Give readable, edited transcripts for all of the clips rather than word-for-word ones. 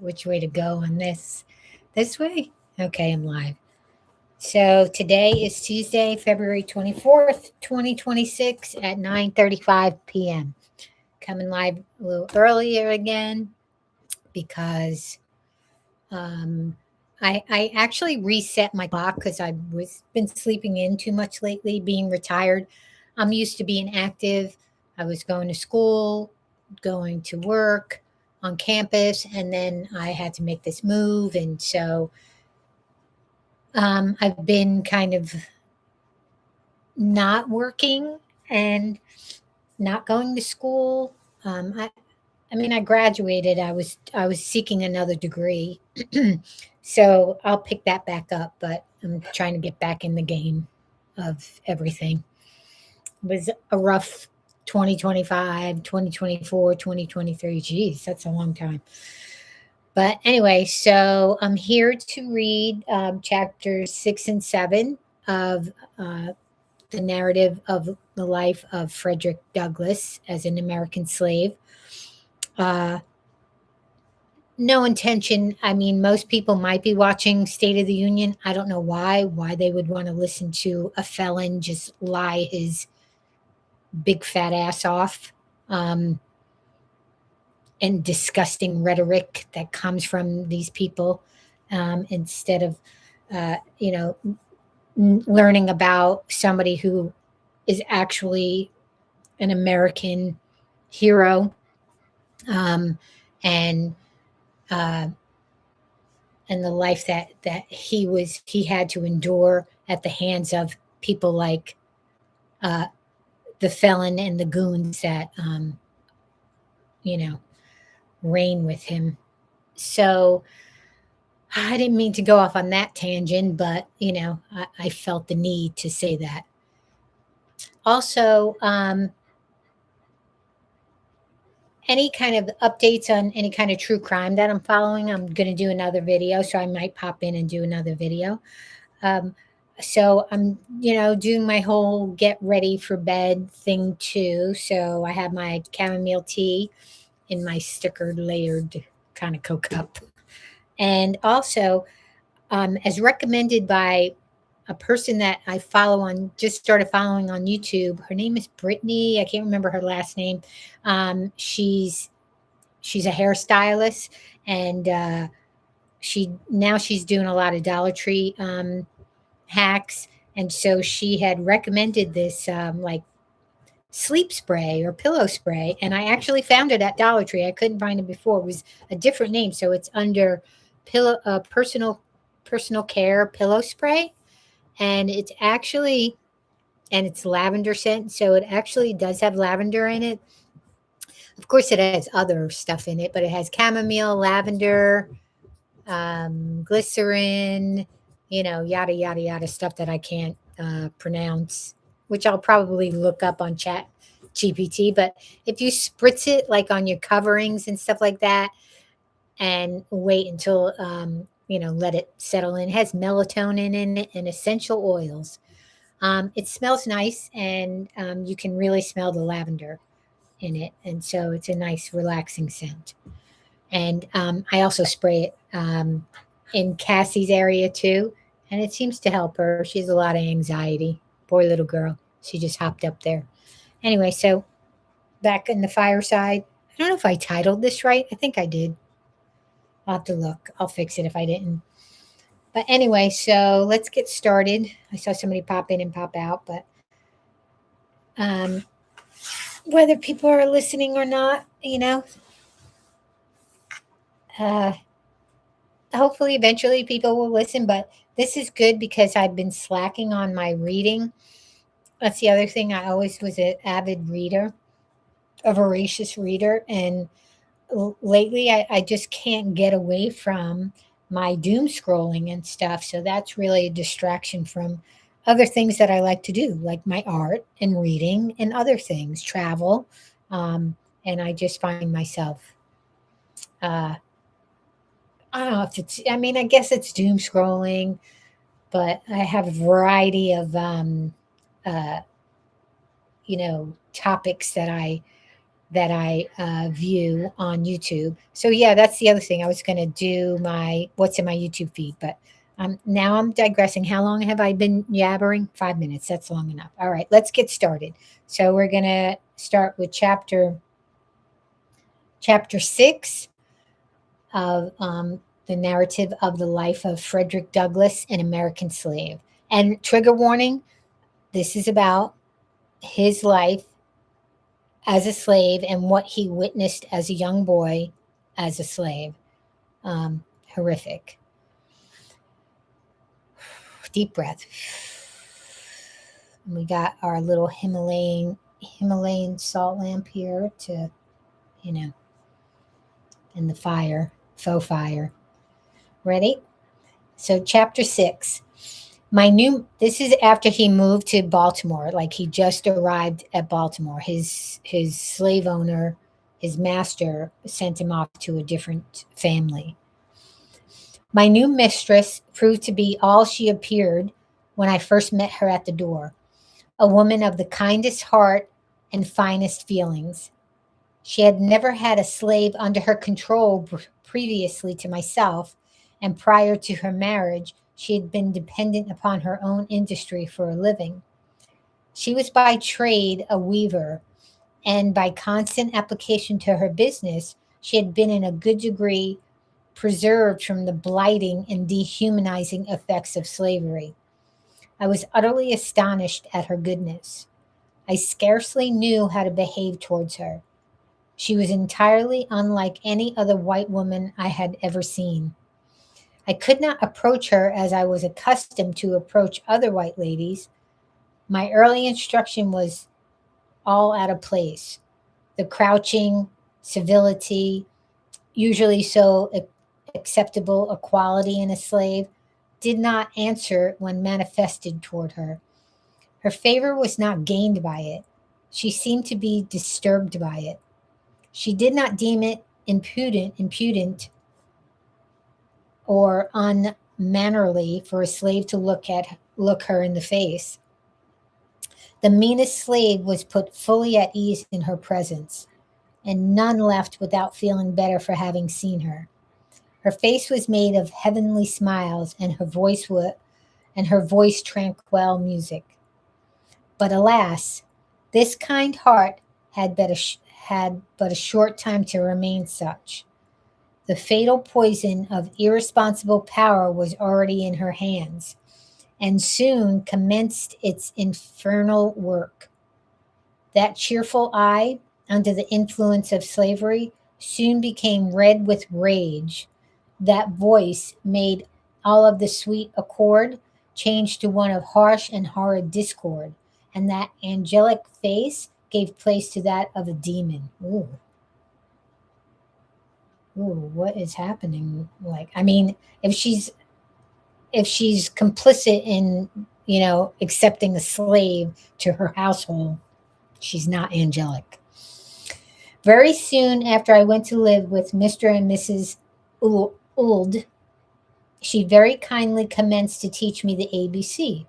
which way to go on this. This way? Okay, I'm live. So today is Tuesday, February 24th, 2026 at 9:35 p.m. Coming live a little earlier again because I actually reset my clock because I was been sleeping in too much lately, being retired. I'm used to being active. I was going to school, going to work on campus, and then I had to make this move. And so I've been kind of not working and not going to school. I mean, I graduated. I was seeking another degree, so I'll pick that back up. But I'm trying to get back in the game of everything. It was a rough 2025, 2024, 2023. Geez, that's a long time. But anyway, so I'm here to read chapters 6 and 7 of the narrative of the life of Frederick Douglass as an American slave. Uh, no intention. I mean, most people might be watching State of the Union. I don't know why they would want to listen to a felon just lie his big fat ass off. And disgusting rhetoric that comes from these people instead of, you know, learning about somebody who is actually an American hero, um, and uh, and the life that he had to endure at the hands of people like uh, the felon and the goons that you know reign with him. So I didn't mean to go off on that tangent, but I felt the need to say that. Also, any kind of updates on any kind of true crime that I'm following, I'm going to do another video, so I might pop in and do another video. Um, so I'm, doing my whole get ready for bed thing too. So I have my chamomile tea in my stickered layered kind of Coke cup. And also, as recommended by a person that I follow on, just started following on YouTube. Her name is Brittany. I can't remember her last name. She's a hairstylist, and she's doing a lot of Dollar Tree hacks, and so she had recommended this like sleep spray or pillow spray, and I actually found it at Dollar Tree. I couldn't find it before. It was a different name, so it's under pillow personal care pillow spray, and it's lavender scent, so it actually does have lavender in it. Of course, it has other stuff in it, but it has chamomile, lavender, glycerin, yada yada yada stuff that I can't pronounce, which I'll probably look up on Chat GPT. But if you spritz it like on your coverings and stuff like that, and wait until let it settle in, it has melatonin in it and essential oils. It smells nice, and you can really smell the lavender in it, and so it's a nice relaxing scent. And I also spray it in Cassie's area too, and it seems to help her. She has a lot of anxiety. Poor little girl. She just hopped up there. Anyway, so back in the fireside. I don't know if I titled this right. I think I did. I'll have to look. I'll fix it if I didn't. But anyway, so let's get started. I saw somebody pop in and pop out, but um, whether people are listening or not, uh, hopefully eventually people will listen. But this is good because I've been slacking on my reading. That's the other thing. I always was an avid reader, a voracious reader, and lately I just can't get away from my doom scrolling and stuff. So that's really a distraction from other things that I like to do, like my art and reading and other things, travel. And I just find myself, uh, I don't know if I mean, I guess it's doom scrolling, but I have a variety of, uh, topics that I that I view on YouTube. So yeah, that's the other thing. I was going to do my what's in my YouTube feed, but now I'm digressing. How long have I been yabbering? 5 minutes. That's long enough. All right, let's get started. So we're going to start with chapter 6 of the narrative of the life of Frederick Douglass, an American slave. And trigger warning: this is about his life as a slave and what he witnessed as a young boy as a slave. Horrific. Deep breath. And we got our little Himalayan salt lamp here to, you know, and the fire, faux fire. Ready? So chapter 6. This is after he moved to Baltimore, like he just arrived at Baltimore. His slave owner, his master, sent him off to a different family. My new mistress proved to be all she appeared when I first met her at the door, a woman of the kindest heart and finest feelings. She had never had a slave under her control previously to myself, and prior to her marriage, she had been dependent upon her own industry for a living. She was by trade a weaver, and by constant application to her business, she had been in a good degree preserved from the blighting and dehumanizing effects of slavery. I was utterly astonished at her goodness. I scarcely knew how to behave towards her. She was entirely unlike any other white woman I had ever seen. I could not approach her as I was accustomed to approach other white ladies. My early instruction was all out of place. The crouching, civility, usually so acceptable a quality in a slave, did not answer when manifested toward her. Her favor was not gained by it. She seemed to be disturbed by it. She did not deem it impudent or unmannerly for a slave to look her in the face. The meanest slave was put fully at ease in her presence, and none left without feeling better for having seen her. Her face was made of heavenly smiles, and her voice tranquil music. But alas, this kind heart had but a short time to remain such. The fatal poison of irresponsible power was already in her hands, and soon commenced its infernal work. That cheerful eye, under the influence of slavery, soon became red with rage. That voice made all of the sweet accord change to one of harsh and horrid discord, and that angelic face gave place to that of a demon. Ooh, ooh, what is happening? Like, I mean, if she's complicit in, accepting a slave to her household, she's not angelic. Very soon after I went to live with Mr. and Mrs. Ould, she very kindly commenced to teach me the ABC.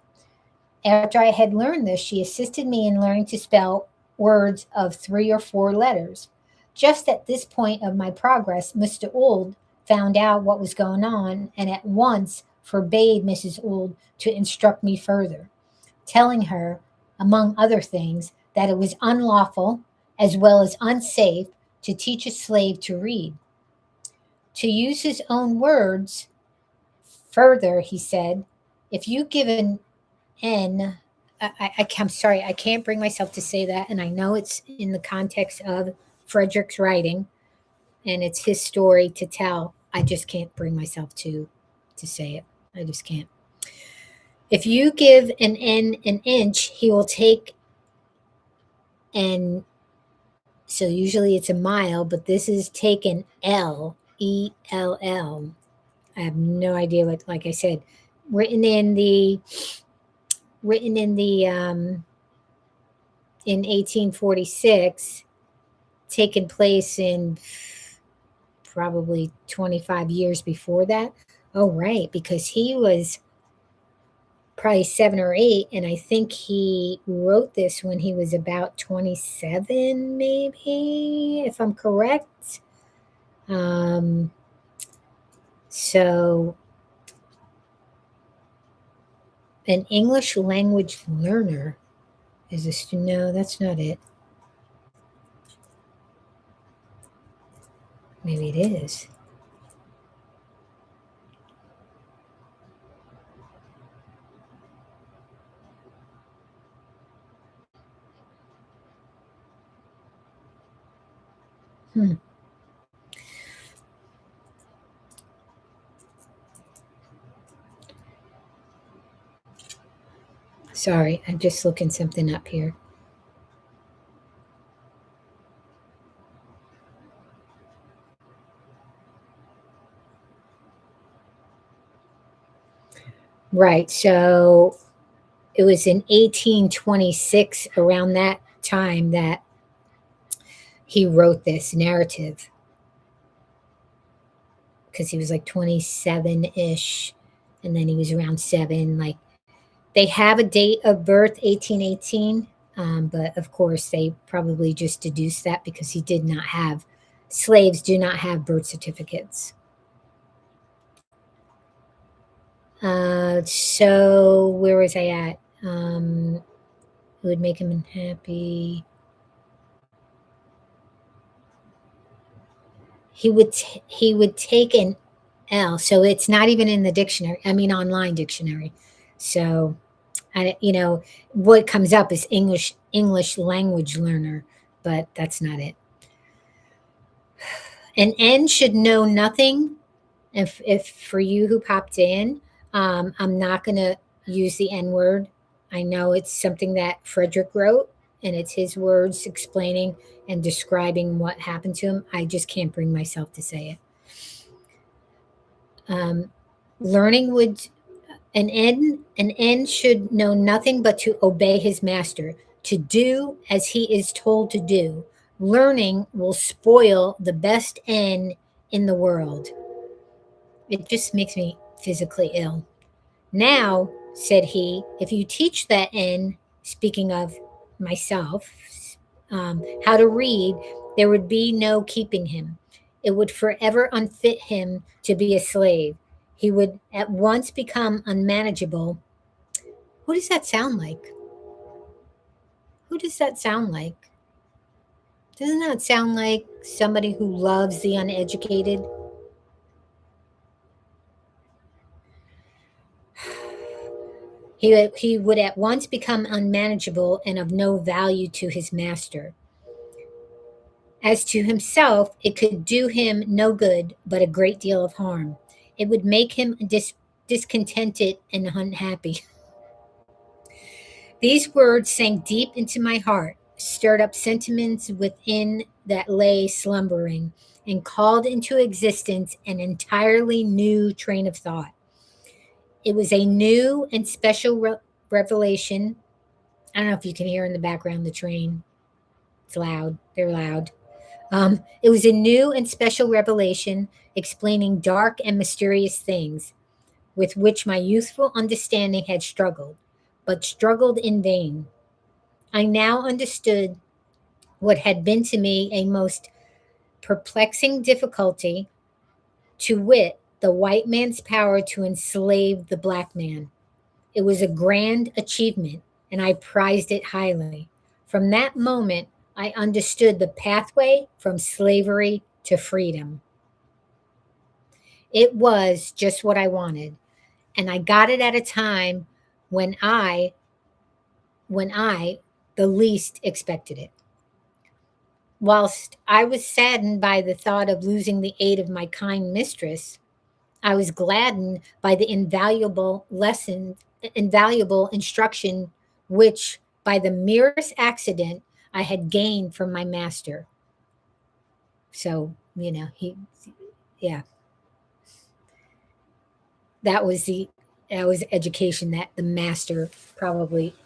After I had learned this, she assisted me in learning to spell words of 3 or 4 letters. Just at this point of my progress, Mr. Ould found out what was going on and at once forbade Mrs. Ould to instruct me further, telling her, among other things, that it was unlawful as well as unsafe to teach a slave to read. To use his own words, further, he said, if you give an N, I'm sorry, I can't bring myself to say that, and I know it's in the context of Frederick's writing, and it's his story to tell. I just can't bring myself to say it. I just can't. If you give an N an inch, he will take an, so usually it's a mile, but this is taken L. I have no idea what, like I said, written in the written in 1846, taken place in probably 25 years before that. Oh, right, because he was probably 7 or 8, and I think he wrote this when he was about 27, maybe, if I'm correct. Um, so, an English language learner is a student. No, that's not it. Maybe it is. Hmm. Sorry, I'm just looking something up here. Right. So it was in 1826, around that time, that he wrote this narrative, because he was like 27 ish, and then he was around 7. Like, they have a date of birth, 1818, but of course, they probably just deduced that because he did not have, slaves do not have birth certificates. So where was I at? It would make him unhappy. He would take an L. So it's not even in the dictionary. I mean, online dictionary. So what comes up is English language learner, but that's not it. An N should know nothing. If for you who popped in, I'm not going to use the N word. I know it's something that Frederick wrote, and it's his words explaining and describing what happened to him. I just can't bring myself to say it. Learning would an N should know nothing but to obey his master, to do as he is told to do. Learning will spoil the best N in the world. It just makes me physically ill. Now, said he, if you teach that N, speaking of myself, how to read, there would be no keeping him. It would forever unfit him to be a slave. He would at once become unmanageable. Who does that sound like? Who does that sound like? Doesn't that sound like somebody who loves the uneducated? He would at once become unmanageable and of no value to his master. As to himself, it could do him no good, but a great deal of harm. It would make him discontented and unhappy. These words sank deep into my heart, stirred up sentiments within that lay slumbering, and called into existence an entirely new train of thought. It was a new and special revelation. I don't know if you can hear in the background the train. It's loud. They're loud. It was a new and special revelation explaining dark and mysterious things with which my youthful understanding had struggled, but struggled in vain. I now understood what had been to me a most perplexing difficulty, to wit, the white man's power to enslave the black man. It was a grand achievement, and I prized it highly. From that moment, I understood the pathway from slavery to freedom. It was just what I wanted, and I got it at a time when I the least expected it. Whilst I was saddened by the thought of losing the aid of my kind mistress, I was gladdened by the invaluable instruction which, by the merest accident, I had gained from my master. So, yeah, that was education that the master probably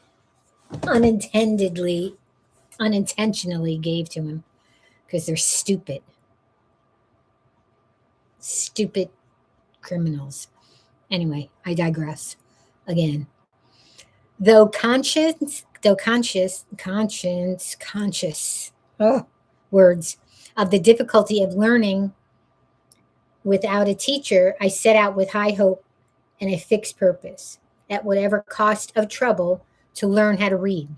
unintendedly, unintentionally gave to him, because they're stupid, stupid criminals. Anyway, I digress again. Though conscious, oh, words of the difficulty of learning without a teacher, I set out with high hope and a fixed purpose, at whatever cost of trouble, to learn how to read.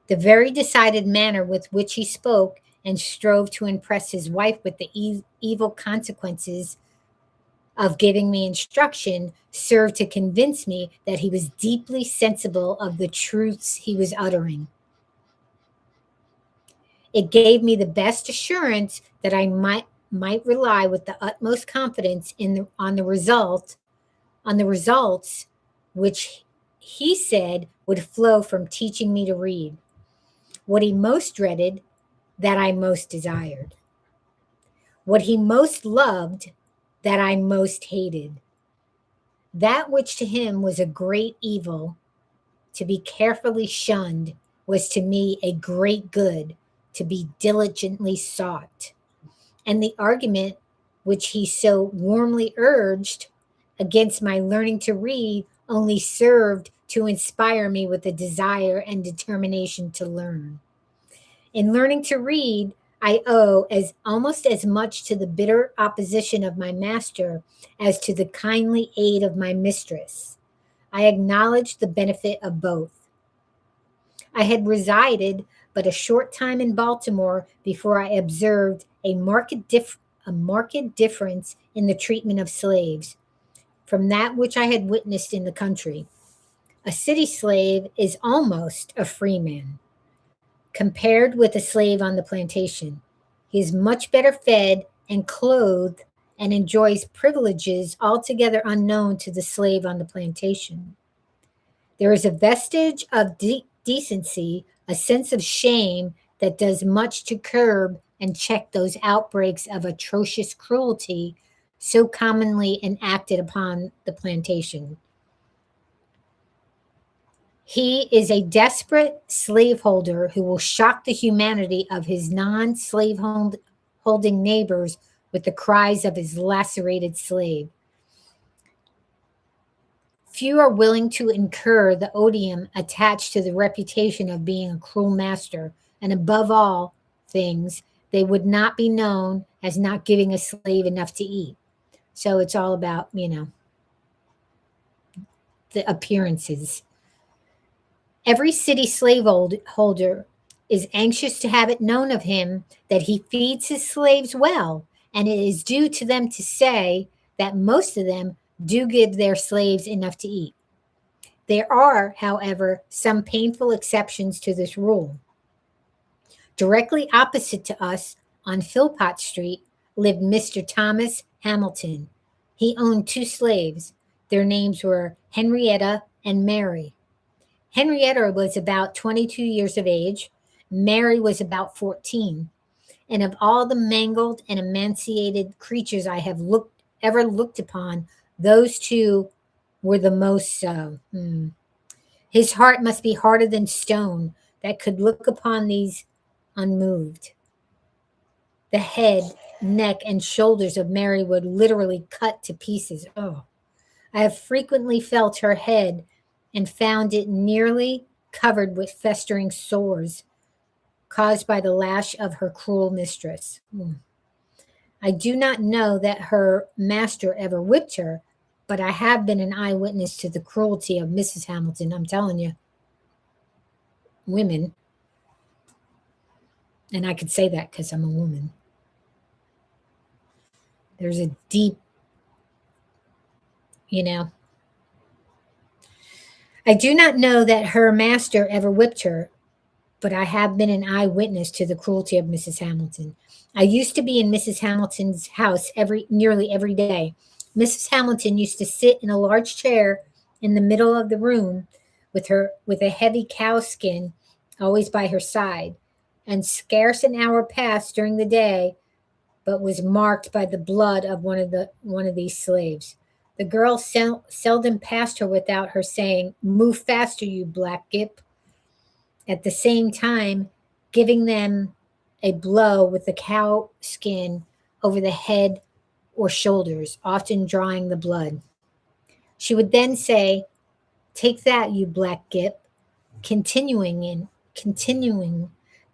The very decided manner with which he spoke and strove to impress his wife with the evil consequences of giving me instruction served to convince me that he was deeply sensible of the truths he was uttering. It gave me the best assurance that I might rely with the utmost confidence on the results which he said would flow from teaching me to read. What he most dreaded, that I most desired. What he most loved, that I most hated. That which to him was a great evil, to be carefully shunned, was to me a great good, to be diligently sought. And the argument which he so warmly urged against my learning to read only served to inspire me with a desire and determination to learn. In learning to read, I owe as almost as much to the bitter opposition of my master as to the kindly aid of my mistress. I acknowledged the benefit of both. I had resided but a short time in Baltimore before I observed a marked difference in the treatment of slaves from that which I had witnessed in the country. A city slave is almost a free man, compared with a slave on the plantation. He is much better fed and clothed and enjoys privileges altogether unknown to the slave on the plantation. There is a vestige of decency, a sense of shame that does much to curb and check those outbreaks of atrocious cruelty so commonly enacted upon the plantation. He is a desperate slaveholder who will shock the humanity of his non holding neighbors with the cries of his lacerated slave. Few are willing to incur the odium attached to the reputation of being a cruel master, and above all things, they would not be known as not giving a slave enough to eat. So it's all about, the appearances. Every city slaveholder is anxious to have it known of him that he feeds his slaves well, and it is due to them to say that most of them do give their slaves enough to eat. There are, however, some painful exceptions to this rule. Directly opposite to us on Philpott Street lived Mr. Thomas Hamilton. He owned two slaves. Their names were Henrietta and Mary. Henrietta was about 22 years of age. Mary was about 14. And of all the mangled and emaciated creatures I have ever looked upon, those two were the most so. His heart must be harder than stone that could look upon these unmoved. The head, neck, and shoulders of Mary would literally cut to pieces. Oh, I have frequently felt her head and found it nearly covered with festering sores caused by the lash of her cruel mistress. I do not know that her master ever whipped her, but I have been an eyewitness to the cruelty of Mrs. Hamilton. I'm telling you, women, and I could say that because I'm a woman. There's a deep, you know. I do not know that her master ever whipped her, but I have been an eyewitness to the cruelty of Mrs. Hamilton. I used to be in Mrs. Hamilton's house nearly every day. Mrs. Hamilton used to sit in a large chair in the middle of the room with a heavy cow skin always by her side, and scarce an hour passed during the day but was marked by the blood of one of these slaves. The girl seldom passed her without her saying, "Move faster, you black gip," at the same time giving them a blow with the cow skin over the head or shoulders, often drawing the blood. She would then say, "Take that, you black gip," continuing.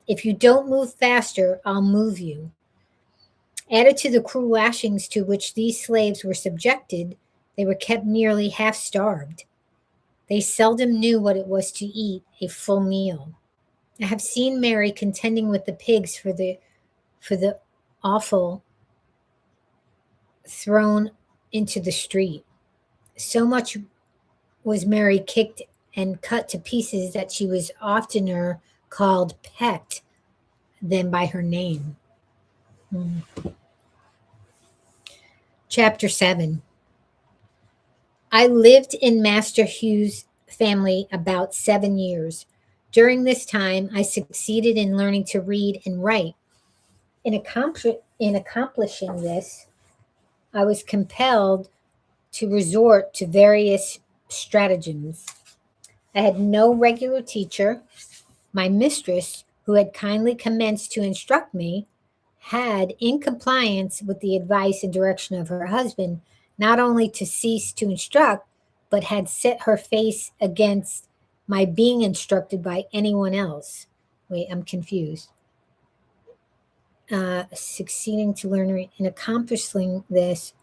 If you don't move faster, I'll move you. Added to the cruel lashings to which these slaves were subjected, they were kept nearly half starved. They seldom knew what it was to eat a full meal. I have seen Mary contending with the pigs for the offal thrown into the street. So much was Mary kicked and cut to pieces that she was oftener called pecked than by her name. Hmm. Chapter 7. I lived in Master Hugh's family about 7 years. During this time, I succeeded in learning to read and write. In accomplishing this, I was compelled to resort to various stratagems. I had no regular teacher. My mistress, who had kindly commenced to instruct me, had, in compliance with the advice and direction of her husband, not only to cease to instruct, but had set her face against my being instructed by anyone else. Wait, I'm confused. Succeeding to learn in accomplishing this,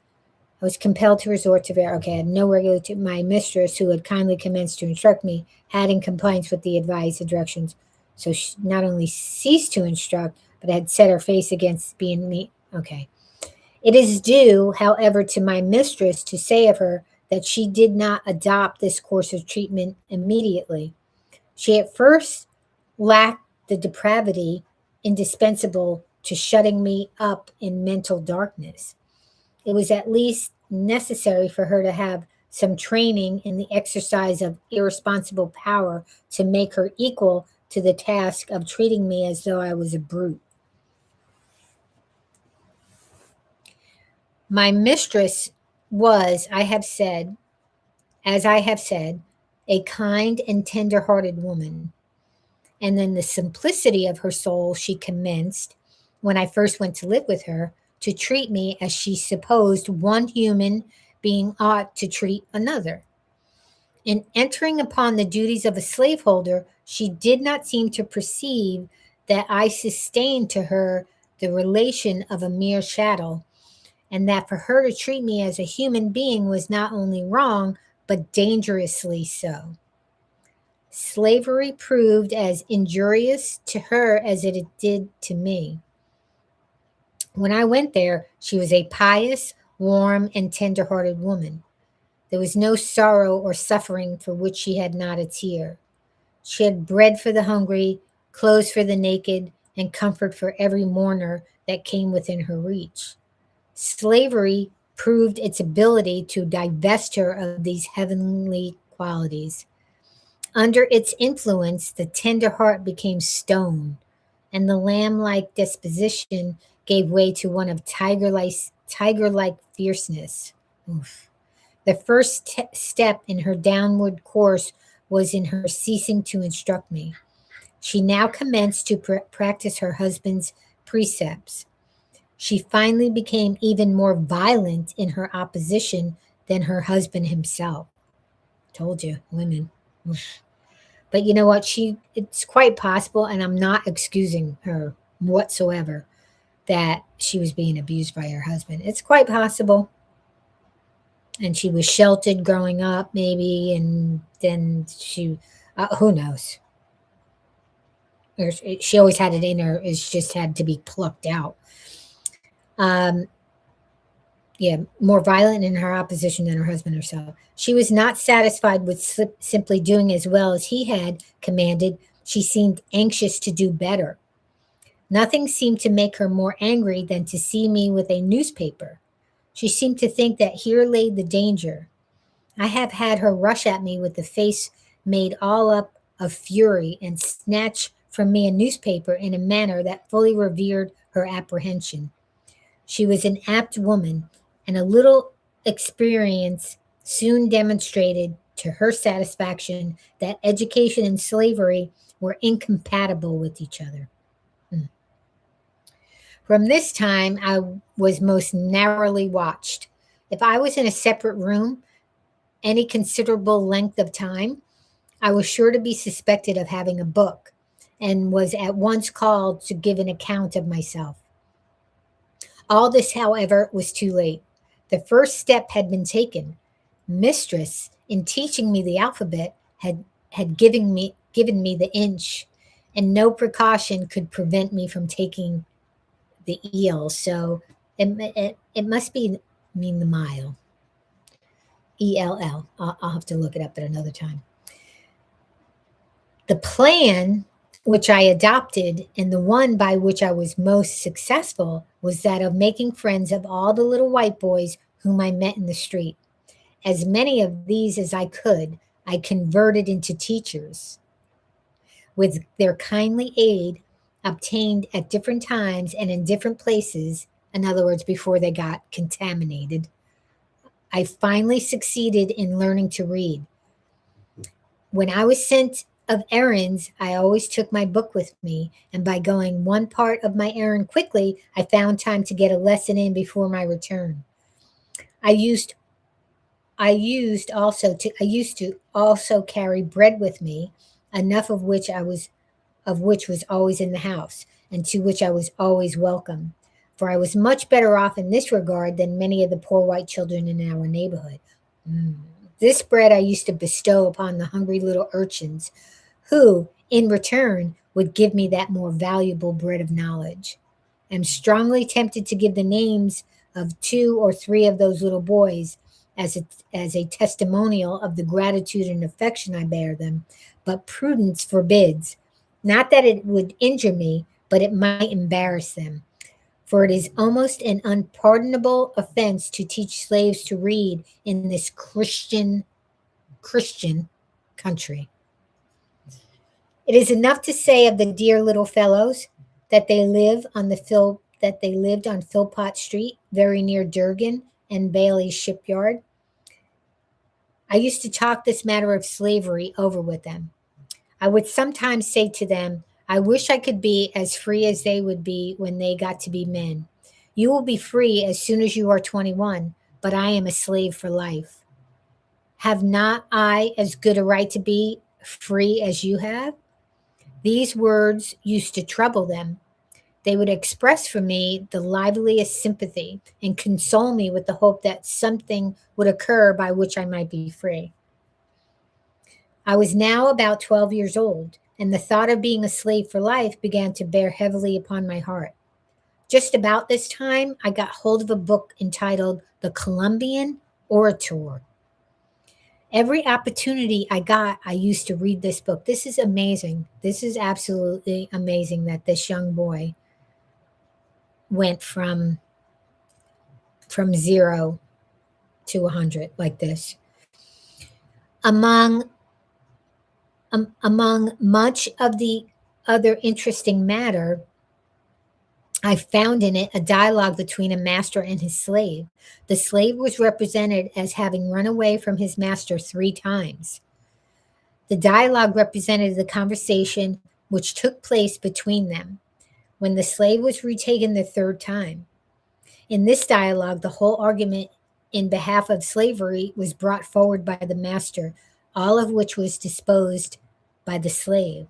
I was compelled to resort to I had no regular my mistress, who had kindly commenced to instruct me, had, in compliance with the advice and directions, so she not only ceased to instruct, but had set her face against being me. Okay. It is due, however, to my mistress to say of her that she did not adopt this course of treatment immediately. She at first lacked the depravity indispensable to shutting me up in mental darkness. It was at least necessary for her to have some training in the exercise of irresponsible power to make her equal to the task of treating me as though I was a brute. My mistress was, as I have said, a kind and tender-hearted woman. And then the simplicity of her soul, she commenced, when I first went to live with her, to treat me as she supposed one human being ought to treat another. In entering upon the duties of a slaveholder, she did not seem to perceive that I sustained to her the relation of a mere chattel, and that for her to treat me as a human being was not only wrong, but dangerously so. Slavery proved as injurious to her as it did to me. When I went there, she was a pious, warm, and tender-hearted woman. There was no sorrow or suffering for which she had not a tear. She had bread for the hungry, clothes for the naked, and comfort for every mourner that came within her reach. Slavery proved its ability to divest her of these heavenly qualities. Under its influence, the tender heart became stone, and the lamb-like disposition gave way to one of tiger-like fierceness. Oof. The first step in her downward course was in her ceasing to instruct me. She now commenced to practice her husband's precepts. She finally became even more violent in her opposition than her husband himself. Told you, women. Oof. But you know what? It's quite possible, and I'm not excusing her whatsoever, that she was being abused by her husband. It's quite possible. And she was sheltered growing up, maybe, and then who knows? Or she always had it in her. It's just had to be plucked out. Um, yeah, more violent in her opposition than her husband herself. She was not satisfied with simply doing as well as he had commanded. She seemed anxious to do better. Nothing seemed to make her more angry than to see me with a newspaper. She seemed to think that here lay the danger. I have had her rush at me with the face made all up of fury and snatch from me a newspaper in a manner that fully revealed her apprehension. She was an apt woman, and a little experience soon demonstrated to her satisfaction that education and slavery were incompatible with each other. From this time, I was most narrowly watched. If I was in a separate room any considerable length of time, I was sure to be suspected of having a book and was at once called to give an account of myself. All this, however, was too late. The first step had been taken. Mistress, in teaching me the alphabet, had given me the inch, and no precaution could prevent me from taking the eel. So it must be mean the mile. ELL. I'll have to look it up at another time. The plan which I adopted and the one by which I was most successful was that of making friends of all the little white boys whom I met in the street. As many of these as I could, I converted into teachers. With their kindly aid, obtained at different times and in different places, in other words, before they got contaminated, I finally succeeded in learning to read. When I was sent of errands, I always took my book with me, and by going one part of my errand quickly, I found time to get a lesson in before my return. I used I used to also carry bread with me, enough of which was always in the house, and to which I was always welcome. For I was much better off in this regard than many of the poor white children in our neighborhood. Mm. This bread I used to bestow upon the hungry little urchins, who, in return, would give me that more valuable bread of knowledge. I'm strongly tempted to give the names of two or three of those little boys as a testimonial of the gratitude and affection I bear them, but prudence forbids. Not that it would injure me, but it might embarrass them. For it is almost an unpardonable offense to teach slaves to read in this Christian country. It is enough to say of the dear little fellows that they lived on Philpott Street, very near Durgan and Bailey's shipyard. I used to talk this matter of slavery over with them. I would sometimes say to them, I wish I could be as free as they would be when they got to be men. You will be free as soon as you are 21, but I am a slave for life. Have not I as good a right to be free as you have? These words used to trouble them. They would express for me the liveliest sympathy and console me with the hope that something would occur by which I might be free. I was now about 12 years old, and the thought of being a slave for life began to bear heavily upon my heart. Just about this time, I got hold of a book entitled The Columbian Orator. Every opportunity I got, I used to read this book. This is amazing. This is absolutely amazing that this young boy went from 0 to 100 like this. Among among much of the other interesting matter, I found in it a dialogue between a master and his slave. The slave was represented as having run away from his master 3 times. The dialogue represented the conversation which took place between them when the slave was retaken the 3rd time. In this dialogue, the whole argument in behalf of slavery was brought forward by the master, all of which was disposed by the slave.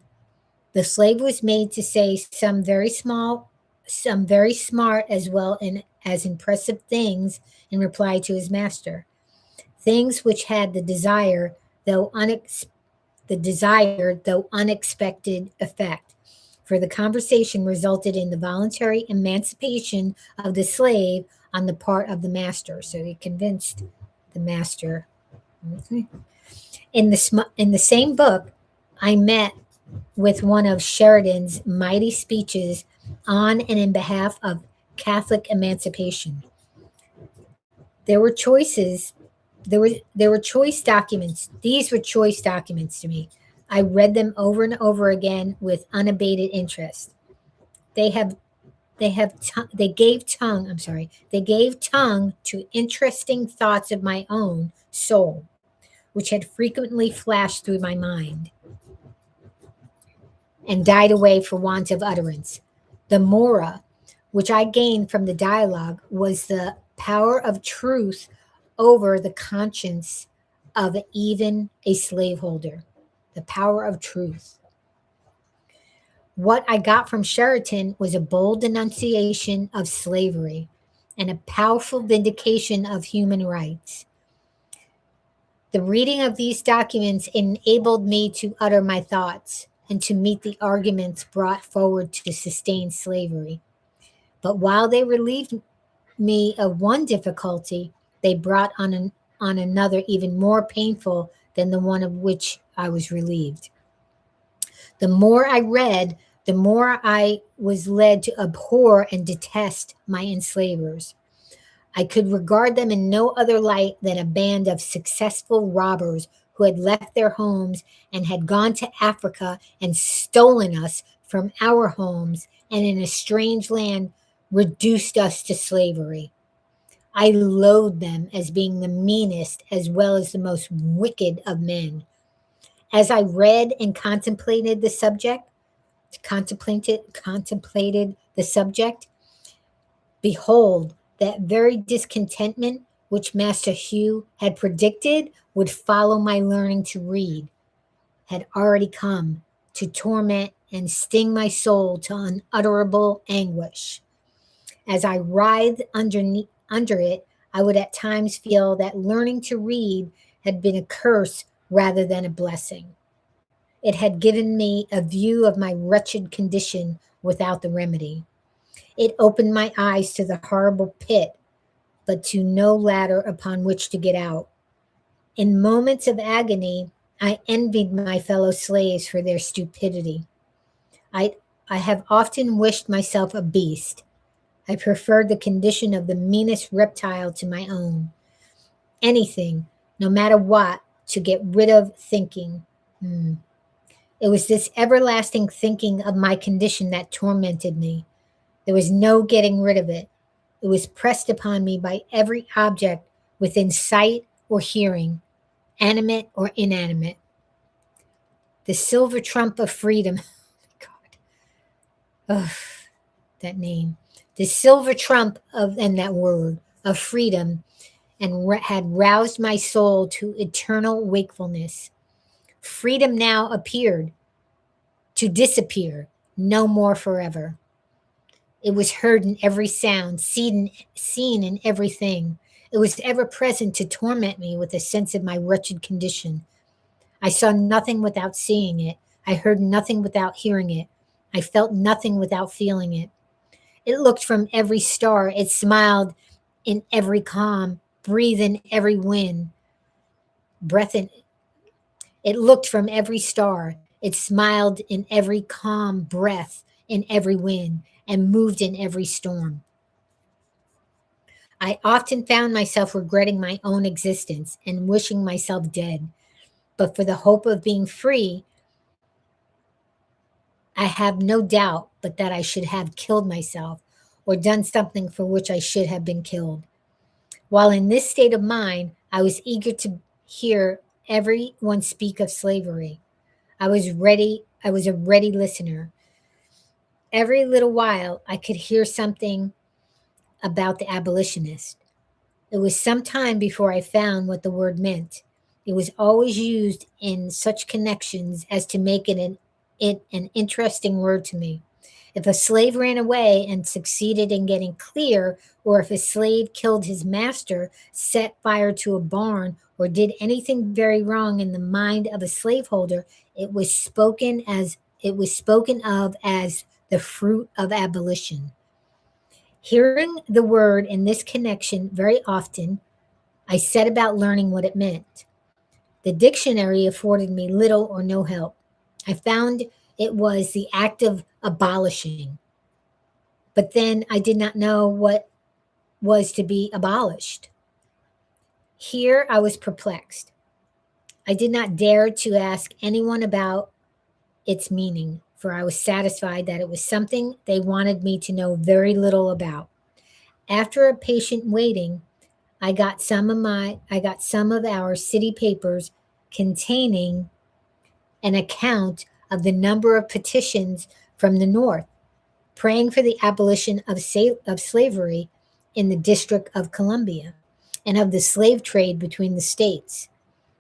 The slave was made to say some very smart as well as impressive things in reply to his master, things which had the desired though unexpected effect. For the conversation resulted in the voluntary emancipation of the slave on the part of the master. So he convinced the master. In the same book, I met with one of Sheridan's mighty speeches on and in behalf of Catholic emancipation. There were choices. There were choice documents. These were choice documents to me. I read them over and over again with unabated interest. They have they gave tongue. I'm sorry. They gave tongue to interesting thoughts of my own soul, which had frequently flashed through my mind and died away for want of utterance. The mora, which I gained from the dialogue, was the power of truth over the conscience of even a slaveholder. the power of truth. What I got from Sheraton was a bold denunciation of slavery and a powerful vindication of human rights. The reading of these documents enabled me to utter my thoughts and to meet the arguments brought forward to sustain slavery. But while they relieved me of one difficulty, they brought on another even more painful than the one of which I was relieved. The more I read, the more I was led to abhor and detest my enslavers. I could regard them in no other light than a band of successful robbers who had left their homes and had gone to Africa and stolen us from our homes and in a strange land reduced us to slavery. I loathed them as being the meanest as well as the most wicked of men. As I read and contemplated the subject, behold, that very discontentment which Master Hugh had predicted would follow my learning to read had already come to torment and sting my soul to unutterable anguish. As I writhed under it, I would at times feel that learning to read had been a curse rather than a blessing. It had given me a view of my wretched condition without the remedy. It opened my eyes to the horrible pit, but to no ladder upon which to get out. In moments of agony, I envied my fellow slaves for their stupidity. I, I have often wished myself a beast. I preferred the condition of the meanest reptile to my own. Anything, no matter what, to get rid of thinking. It was this everlasting thinking of my condition that tormented me. There was no getting rid of it. It was pressed upon me by every object within sight or hearing, animate or inanimate. The silver trump of freedom. God. Ugh, that name. The silver trump of, and that word, of freedom, and had roused my soul to eternal wakefulness. Freedom now appeared to disappear, no more forever. It was heard in every sound, seen in everything. It was ever present to torment me with a sense of my wretched condition. I saw nothing without seeing it. I heard nothing without hearing it. I felt nothing without feeling it. It looked from every star. It smiled in every calm, breathed in every wind, breath in. It looked from every star. It smiled in every calm breath, in every wind, and moved in every storm. I often found myself regretting my own existence and wishing myself dead. But for the hope of being free, I have no doubt but that I should have killed myself or done something for which I should have been killed. While in this state of mind, I was eager to hear everyone speak of slavery. I was a ready listener. Every little while, I could hear something about the abolitionist. It was some time before I found what the word meant. It was always used in such connections as to make it an interesting word to me. If a slave ran away and succeeded in getting clear, or if a slave killed his master, set fire to a barn, or did anything very wrong in the mind of a slaveholder, it was spoken of as the fruit of abolition. Hearing the word in this connection very often, I set about learning what it meant. The dictionary afforded me little or no help. I found it was the act of abolishing, but then I did not know what was to be abolished. Here I was perplexed. I did not dare to ask anyone about its meaning, for I was satisfied that it was something they wanted me to know very little about. After a patient waiting, I got some of our city papers containing an account of the number of petitions from the North praying for the abolition of slavery in the District of Columbia and of the slave trade between the states.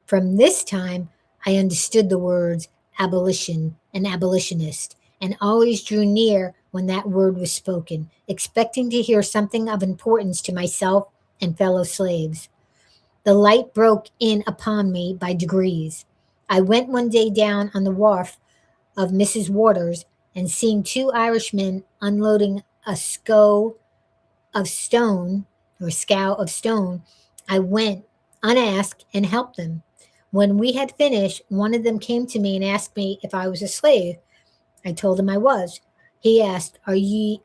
From this time, I understood the words abolition and abolitionist, and always drew near when that word was spoken, expecting to hear something of importance to myself and fellow slaves. The light broke in upon me by degrees. I went one day down on the wharf of Mrs. Waters, and seeing two Irishmen unloading a of stone scow of stone, I went unasked and helped them. When we had finished, one of them came to me and asked me if I was a slave. I told him I was. He asked, are ye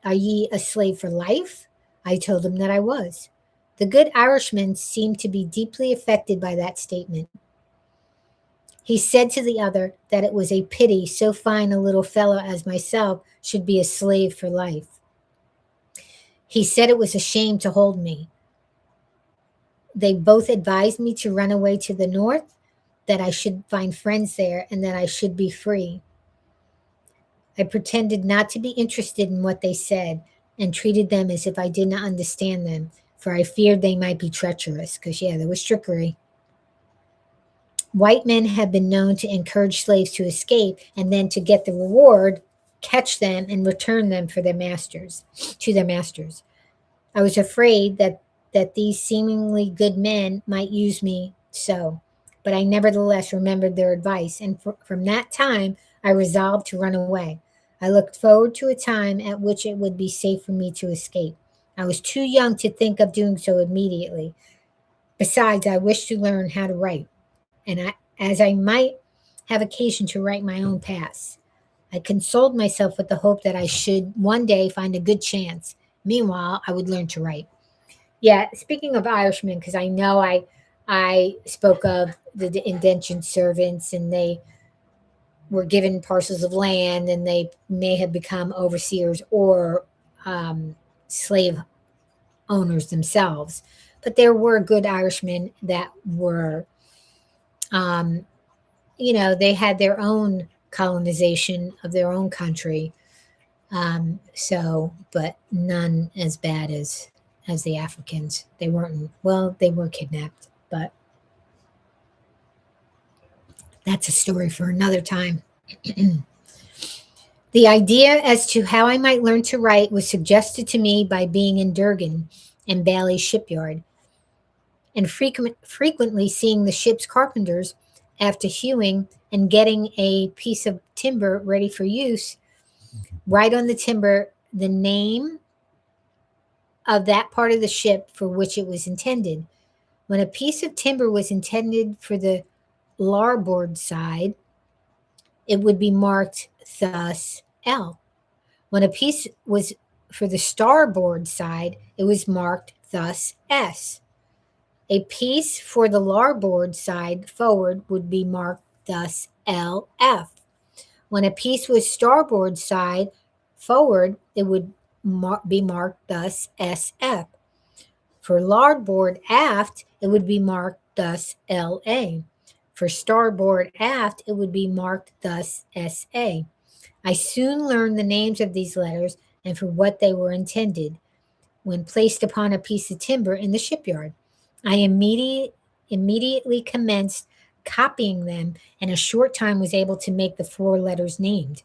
a slave for life? I told him that I was. The good Irishman seemed to be deeply affected by that statement. He said to the other that it was a pity so fine a little fellow as myself should be a slave for life. He said it was a shame to hold me. They both advised me to run away to the north, that I should find friends there, and that I should be free. I pretended not to be interested in what they said and treated them as if I did not understand them, for I feared they might be treacherous, because, yeah, there was trickery. White men have been known to encourage slaves to escape and then to get the reward, catch them, and return them for their masters to their masters. I was afraid that these seemingly good men might use me so, but I nevertheless remembered their advice, and from that time I resolved to run away. I looked forward to a time at which it would be safe for me to escape. I was too young to think of doing so immediately. Besides, I wished to learn how to write, as I might have occasion to write my own past. I consoled myself with the hope that I should one day find a good chance. Meanwhile, I would learn to write. Yeah, speaking of Irishmen, because I know I spoke of the indentured servants, and they were given parcels of land, and they may have become overseers or slave owners themselves. But there were good Irishmen that were, um, they had their own colonization of their own country. But none as bad as the Africans. They weren't. Well, they were kidnapped, but that's a story for another time. The idea as to how I might learn to write was suggested to me by being in Durgan and Bailey's shipyard, and frequently seeing the ship's carpenters, after hewing and getting a piece of timber ready for use, write on the timber the name of that part of the ship for which it was intended. When a piece of timber was intended for the larboard side, it would be marked thus L. When a piece was for the starboard side, it was marked thus S. A piece for the larboard side forward would be marked thus LF. When a piece was starboard side forward, it would be marked thus SF. For larboard aft, it would be marked thus LA. For starboard aft, it would be marked thus SA. I soon learned the names of these letters and for what they were intended when placed upon a piece of timber in the shipyard. I immediately commenced copying them, and in a short time was able to make the four letters named.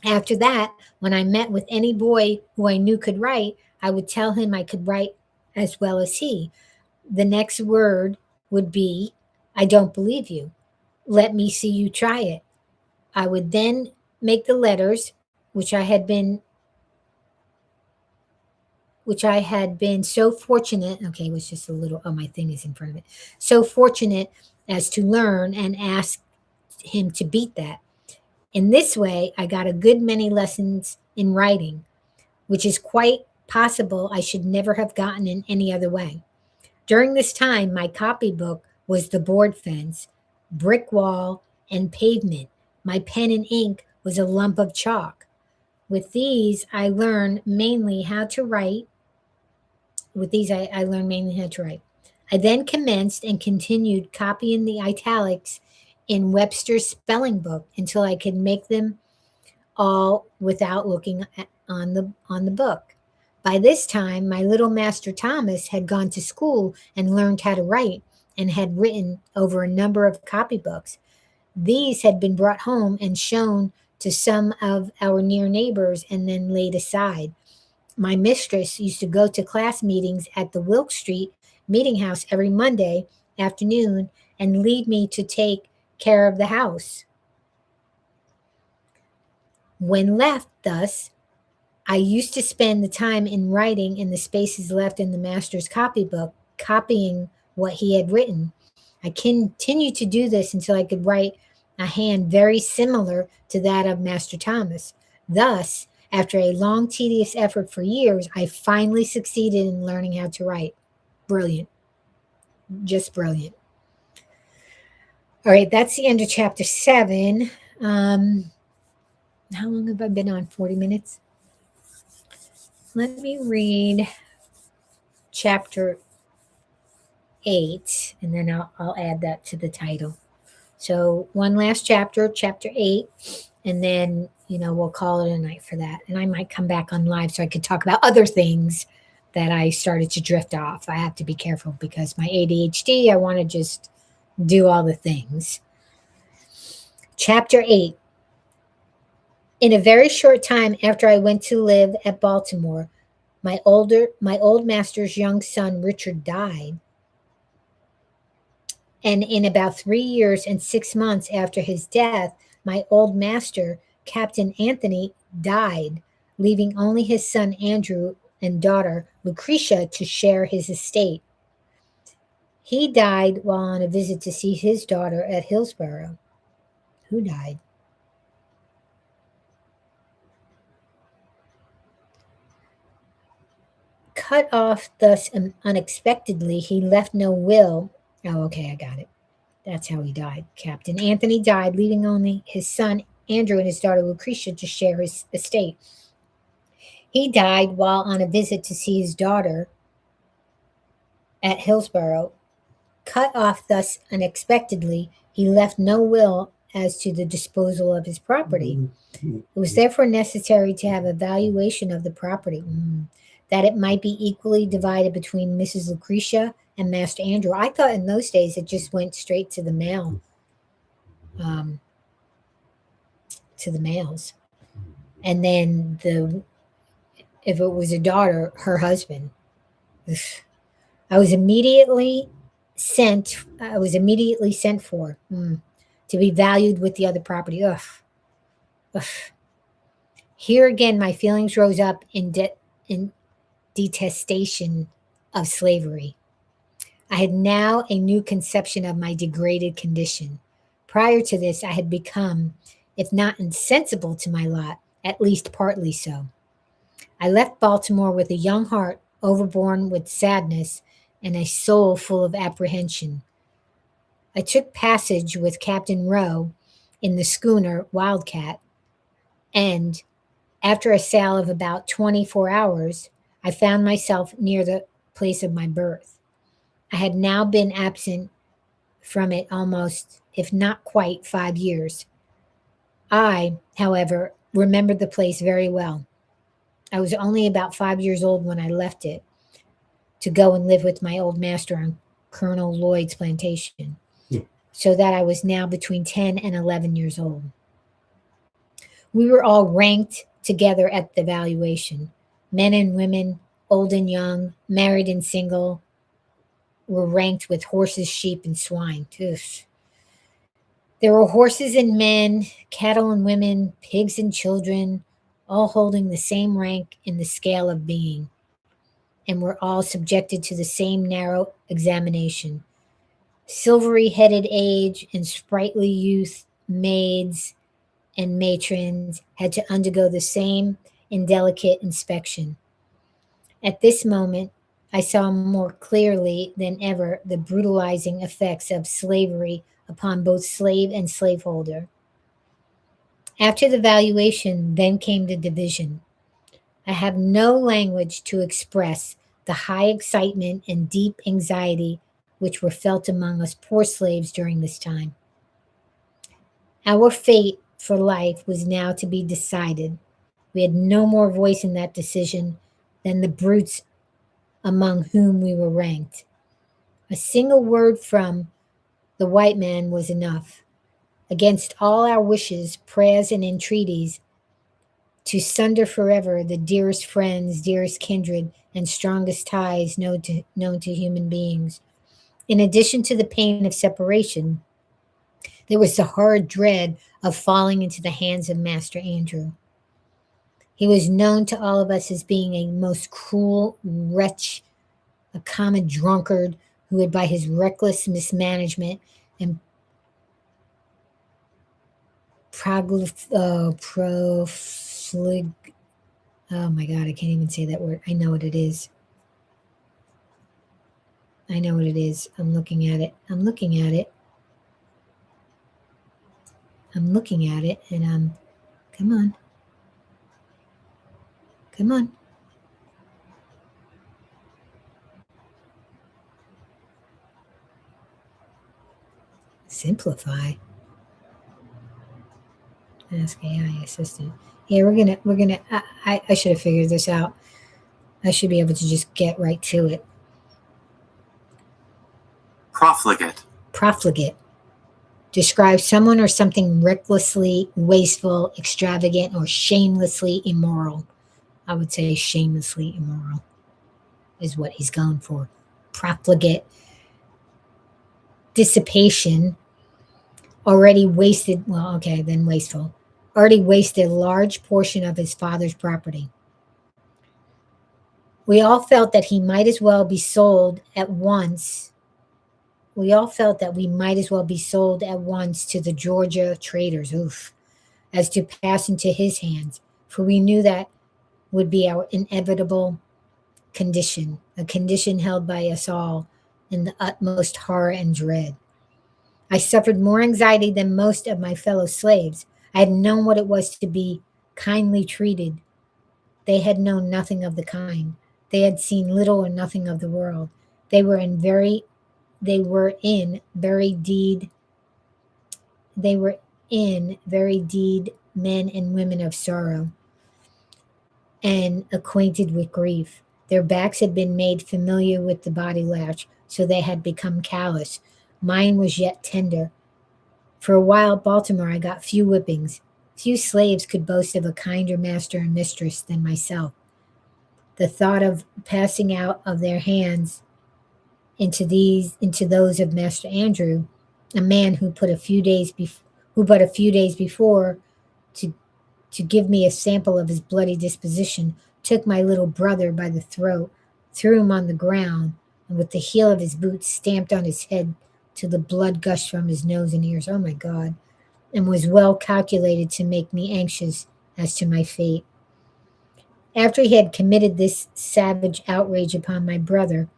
After that, when I met with any boy who I knew could write, I would tell him I could write as well as he. The next word would be, I don't believe you. Let me see you try it. I would then make the letters, which I had been so fortunate, okay, it was just a little, oh, my thing is in front of it, so fortunate as to learn, and ask him to beat that. In this way, I got a good many lessons in writing, which is quite possible I should never have gotten in any other way. During this time, my copybook was the board fence, brick wall, and pavement. My pen and ink was a lump of chalk. With these, I learned mainly how to write. I learned mainly how to write. I then commenced and continued copying the italics in Webster's spelling book until I could make them all without looking on the book. By this time, my little master Thomas had gone to school and learned how to write, and had written over a number of copybooks. These had been brought home and shown to some of our near neighbors and then laid aside. My mistress used to go to class meetings at the Wilk Street meeting house every Monday afternoon and leave me to take care of the house. When left thus, I used to spend the time in writing in the spaces left in the master's copybook, copying what he had written. I continued to do this until I could write a hand very similar to that of Master Thomas. Thus, after a long, tedious effort for years, I finally succeeded in learning how to write. Brilliant. Just brilliant. All right, that's the end of chapter 7. How long have I been on? 40 minutes? Let me read chapter 8, and then I'll add that to the title. So one last chapter, chapter 8, and then, we'll call it a night for that. And I might come back on live so I could talk about other things that I started to drift off. I have to be careful because my ADHD, I want to just do all the things. Chapter 8. In a very short time after I went to live at Baltimore, my old master's young son Richard died. And in about 3 years and 6 months after his death, my old master, Captain Anthony, died, leaving only his son Andrew and daughter Lucretia to share his estate. He died while on a visit to see his daughter at Hillsborough. Who died? Cut off thus unexpectedly, he left no will. Oh, okay, I got it. That's how he died. Captain Anthony died, leaving only his son Andrew and his daughter Lucretia to share his estate. He died while on a visit to see his daughter at Hillsborough. Cut off thus unexpectedly, he left no will as to the disposal of his property. It was therefore necessary to have a valuation of the property, that it might be equally divided between Mrs. Lucretia and Master Andrew. I thought in those days it just went straight to the mail, to the males, and then if it was a daughter, her husband. I was immediately sent for to be valued with the other property. Ugh. Here again, my feelings rose up in detestation of slavery. I had now a new conception of my degraded condition. Prior to this, I had become, if not insensible to my lot, at least partly so. I left Baltimore with a young heart overborne with sadness and a soul full of apprehension. I took passage with Captain Rowe in the schooner Wildcat, and after a sail of about 24 hours, I found myself near the place of my birth. I had now been absent from it almost, if not quite, 5 years. I, however, remembered the place very well. I was only about 5 years old when I left it to go and live with my old master on Colonel Lloyd's plantation, so that I was now between 10 and 11 years old. We were all ranked together at the valuation. Men and women, old and young, married and single, were ranked with horses, sheep, and swine. Ugh. There were horses and men, cattle and women, pigs and children, all holding the same rank in the scale of being, and were all subjected to the same narrow examination. Silvery headed age and sprightly youth, maids and matrons had to undergo the same indelicate inspection. At this moment, I saw more clearly than ever the brutalizing effects of slavery upon both slave and slaveholder. After the valuation, then came the division. I have no language to express the high excitement and deep anxiety which were felt among us poor slaves during this time. Our fate for life was now to be decided. We had no more voice in that decision than the brutes among whom we were ranked. A single word from the white man was enough. Against all our wishes, prayers, and entreaties, to sunder forever the dearest friends, dearest kindred, and strongest ties known to human beings. In addition to the pain of separation, there was the horrid dread of falling into the hands of Master Andrew. He was known to all of us as being a most cruel wretch, a common drunkard who had, by his reckless mismanagement and proflig. Oh my God, I can't even say that word. I know what it is. I know what it is. I'm looking at it. I'm looking at it. I'm looking at it, and come on. Come on. Simplify. Ask AI assistant. Yeah, we're gonna. I should have figured this out. I should be able to just get right to it. Profligate. Profligate. Describes someone or something recklessly wasteful, extravagant, or shamelessly immoral. I would say shamelessly immoral is what he's going for. Profligate. Dissipation. Already wasted, well, okay, then wasteful. Already wasted a large portion of his father's property. We all felt that he might as well be sold at once. We all felt that we might as well be sold at once to the Georgia traders, oof, as to pass into his hands, for we knew that would be our inevitable condition, a condition held by us all in the utmost horror and dread. I suffered more anxiety than most of my fellow slaves. I had known what it was to be kindly treated. They had known nothing of the kind. They had seen little or nothing of the world. They were in very they were in very deed they were in very deed men and women of sorrow and acquainted with grief. Their backs had been made familiar with the body lash, so they had become callous. Mine was yet tender. For a while at Baltimore I got few whippings. Few slaves could boast of a kinder master and mistress than myself. The thought of passing out of their hands into those of Master Andrew, a man who but a few days before to to give me a sample of his bloody disposition, took my little brother by the throat, threw him on the ground, and with the heel of his boot stamped on his head till the blood gushed from his nose and ears. Oh my God! And was well calculated to make me anxious as to my fate. After he had committed this savage outrage upon my brother,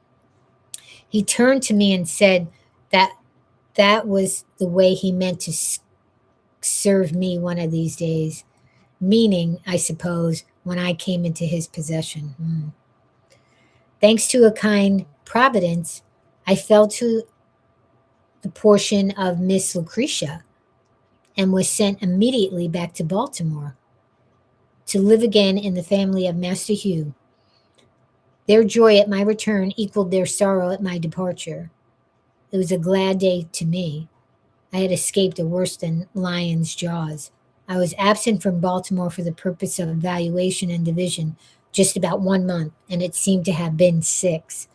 he turned to me and said that that was the way he meant to serve me one of these days, meaning, I suppose, when I came into his possession. Thanks to a kind providence, I fell to the portion of Miss Lucretia and was sent immediately back to Baltimore to live again in the family of Master Hugh. Their joy at my return equaled their sorrow at my departure. It was a glad day to me. I had escaped a worse than lion's jaws. I was absent from Baltimore for the purpose of evaluation and division just about 1 month, and it seemed to have been 6.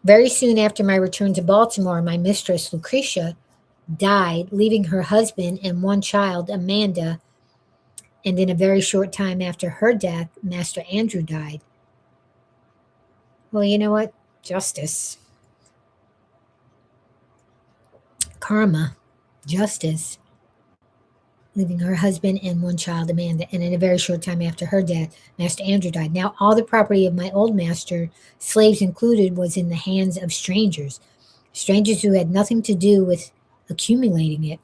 Very soon after my return to Baltimore, my mistress, Lucretia, died, leaving her husband and one child, Amanda, and in a very short time after her death, Master Andrew died. Well, you know what? Justice. Karma. Justice. Leaving her husband and one child, Amanda, and in a very short time after her death, Master Andrew died. Now, all the property of my old master, slaves included, was in the hands of strangers, strangers who had nothing to do with accumulating it.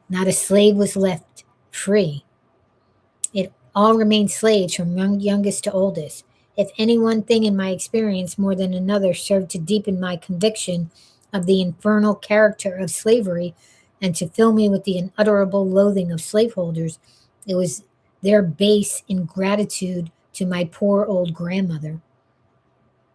Not a slave was left free. It all remained slaves from youngest to oldest. If any one thing in my experience more than another served to deepen my conviction of the infernal character of slavery and to fill me with the unutterable loathing of slaveholders, it was their base ingratitude to my poor old grandmother.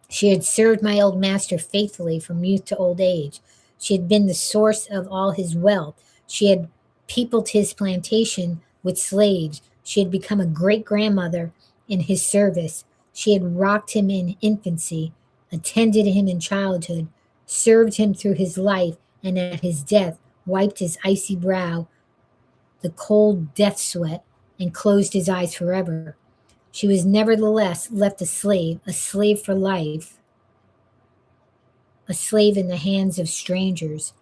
She had served my old master faithfully from youth to old age. She had been the source of all his wealth. She had peopled his plantation with slaves. She had become a great grandmother in his service. She had rocked him in infancy, attended him in childhood, served him through his life, and at his death wiped his icy brow, the cold death sweat, and closed his eyes forever. She was nevertheless left a slave for life, a slave in the hands of strangers.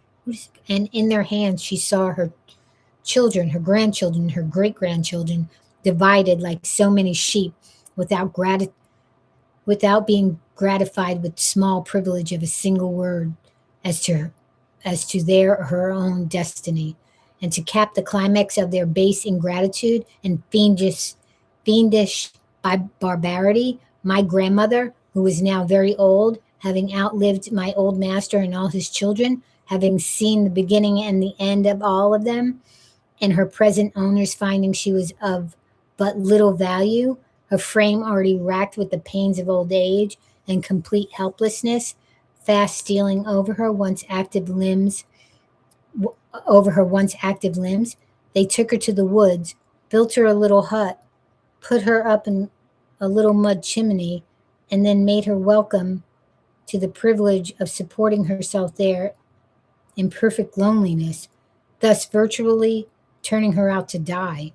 And in their hands she saw her children, her grandchildren, her great grandchildren, divided like so many sheep without without being gratified with small privilege of a single word as to their or her own destiny. And to cap the climax of their base ingratitude and fiendish barbarity, my grandmother, who was now very old, having outlived my old master and all his children, having seen the beginning and the end of all of them, and her present owners finding she was of but little value, her frame already racked with the pains of old age and complete helplessness, fast stealing over her once active limbs, they took her to the woods, built her a little hut, put her up in a little mud chimney, and then made her welcome to the privilege of supporting herself there in perfect loneliness, thus virtually turning her out to die.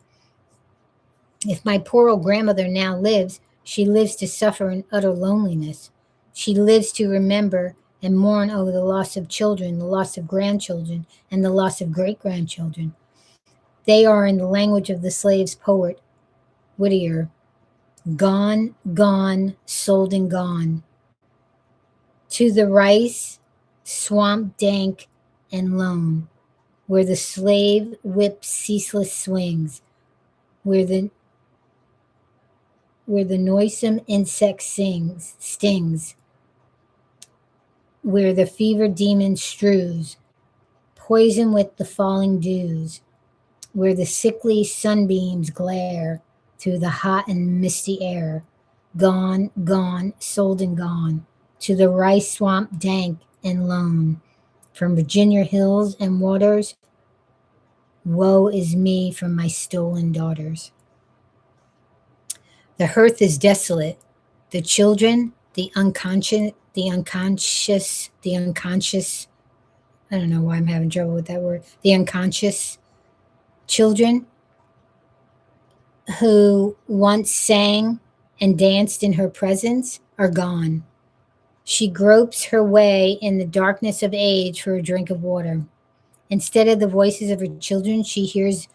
If my poor old grandmother now lives, she lives to suffer in utter loneliness. She lives to remember and mourn over the loss of children, the loss of grandchildren, and the loss of great grandchildren. They are, in the language of the slave's poet, Whittier, gone, gone, sold and gone. To the rice, swamp dank and lone, where the slave whip ceaseless swings, where the noisome insect stings, where the fever demon strews, poison with the falling dews, where the sickly sunbeams glare through the hot and misty air. Gone, gone, sold and gone, to the rice swamp dank and lone, from Virginia hills and waters, woe is me from my stolen daughters. The hearth is desolate. The children, the unconscious, I don't know why I'm having trouble with that word, the unconscious children who once sang and danced in her presence are gone. She gropes her way in the darkness of age for a drink of water. Instead of the voices of her children, she hears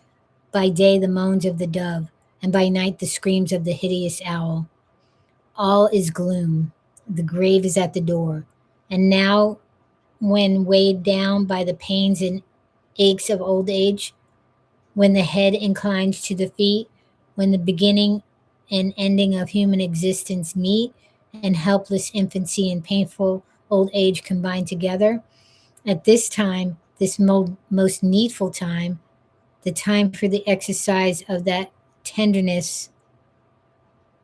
by day the moans of the dove, and by night the screams of the hideous owl. All is gloom. The grave is at the door. And now, when weighed down by the pains and aches of old age, when the head inclines to the feet, when the beginning and ending of human existence meet, and helpless infancy and painful old age combine together, at this time, this most needful time, the time for the exercise of that tenderness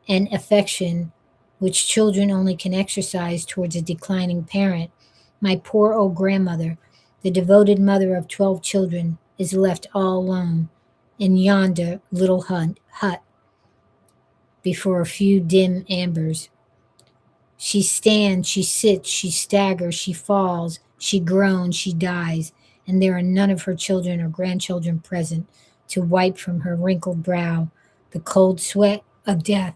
and affection which children only can exercise towards a declining parent, my poor old grandmother, the devoted mother of 12 children, is left all alone in yonder little hut before a few dim embers. She stands, she sits, she staggers, she falls, she groans, she dies, and there are none of her children or grandchildren present to wipe from her wrinkled brow the cold sweat of death,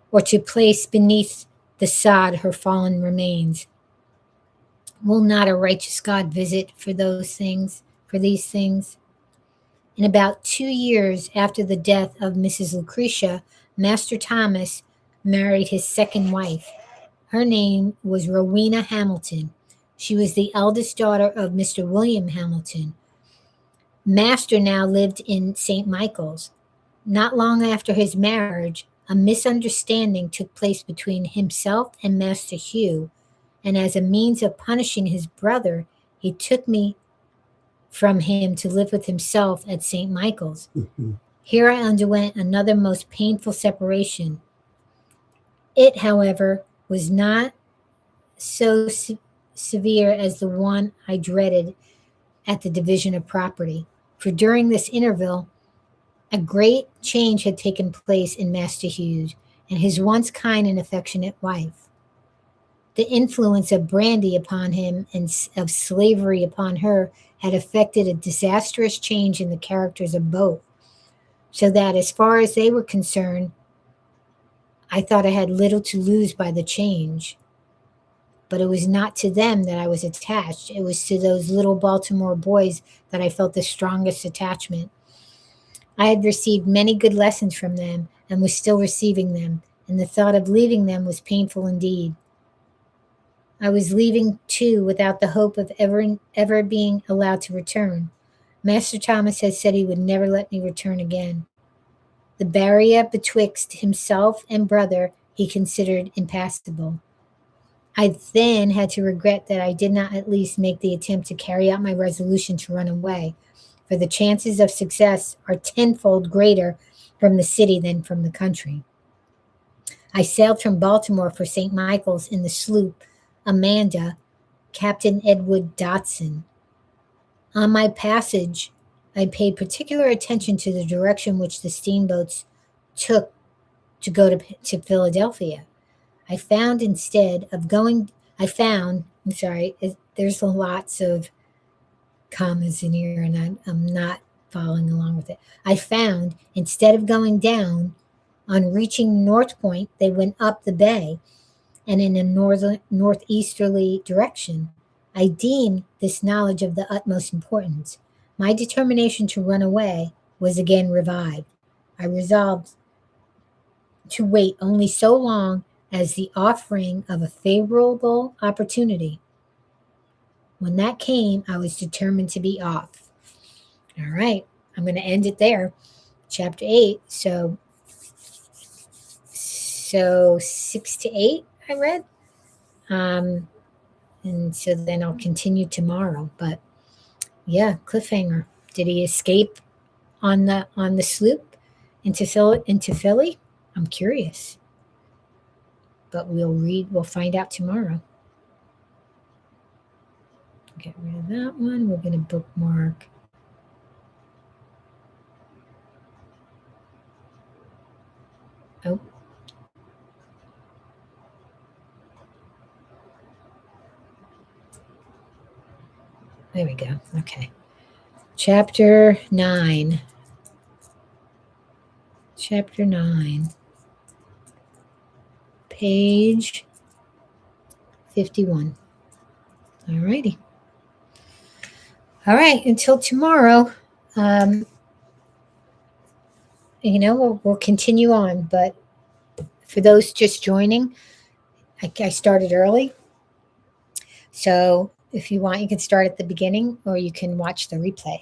or to place beneath the sod her fallen remains. Will not a righteous God visit for these things? In about 2 years after the death of Mrs. Lucretia, Master Thomas married his second wife. Her name was Rowena Hamilton. She was the eldest daughter of Mr. William Hamilton. Master now lived in St. Michael's. Not long after his marriage, a misunderstanding took place between himself and Master Hugh, and as a means of punishing his brother, he took me from him to live with himself at St. Michael's. Here I underwent another most painful separation. It, however, was not so severe as the one I dreaded at the division of property. For during this interval, a great change had taken place in Master Hughes and his once kind and affectionate wife. The influence of brandy upon him and of slavery upon her had effected a disastrous change in the characters of both, so that as far as they were concerned, I thought I had little to lose by the change. But it was not to them that I was attached. It was to those little Baltimore boys that I felt the strongest attachment. I had received many good lessons from them and was still receiving them, and the thought of leaving them was painful indeed. I was leaving, too, without the hope of ever being allowed to return. Master Thomas had said he would never let me return again. The barrier betwixt himself and brother he considered impassable. I then had to regret that I did not at least make the attempt to carry out my resolution to run away, for the chances of success are tenfold greater from the city than from the country. I sailed from Baltimore for St. Michael's in the sloop Amanda, Captain Edward Dotson. On my passage, I paid particular attention to the direction which the steamboats took to go to Philadelphia. I found instead of going, I found, I'm sorry, there's lots of commas in here and I'm not following along with it. I found instead of going down, on reaching North Point, they went up the bay and in a northeasterly direction. I deemed this knowledge of the utmost importance. My determination to run away was again revived. I resolved to wait only so long as the offering of a favorable opportunity. When that came, I was determined to be off. All right, I'm going to end it there. Chapter 8. So 6 to 8 I read. And so then I'll continue tomorrow. But yeah, cliffhanger. Did he escape on the sloop into Philly? I'm curious. But we'll find out tomorrow. Get rid of that one. We're going to bookmark. Oh. There we go. Okay. Chapter 9. Chapter 9. Page 51. All righty. All right. Until tomorrow, we'll continue on. But for those just joining, I started early. So if you want, you can start at the beginning or you can watch the replay.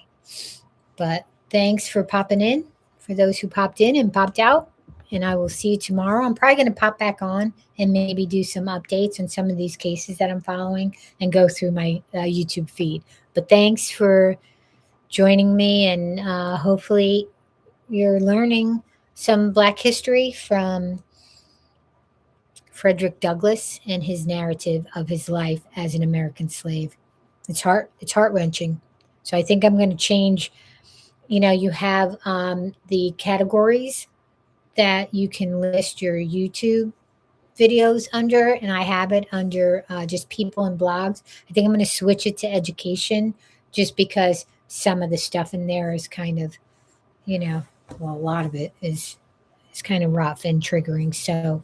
But thanks for popping in, for those who popped in and popped out. And I will see you tomorrow. I'm probably going to pop back on and maybe do some updates on some of these cases that I'm following and go through my YouTube feed. But thanks for joining me, and hopefully you're learning some Black history from Frederick Douglass and his narrative of his life as an American slave. It's heart-wrenching. So I think I'm going to change. You have the categories that you can list your YouTube videos under, and I have it under just people and blogs. I think I'm going to switch it to education just because some of the stuff in there is kind of, a lot of it is kind of rough and triggering. So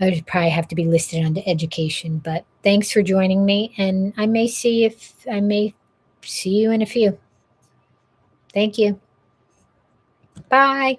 I would probably have to be listed under education. But thanks for joining me, and I may see you in a few. Thank you. Bye.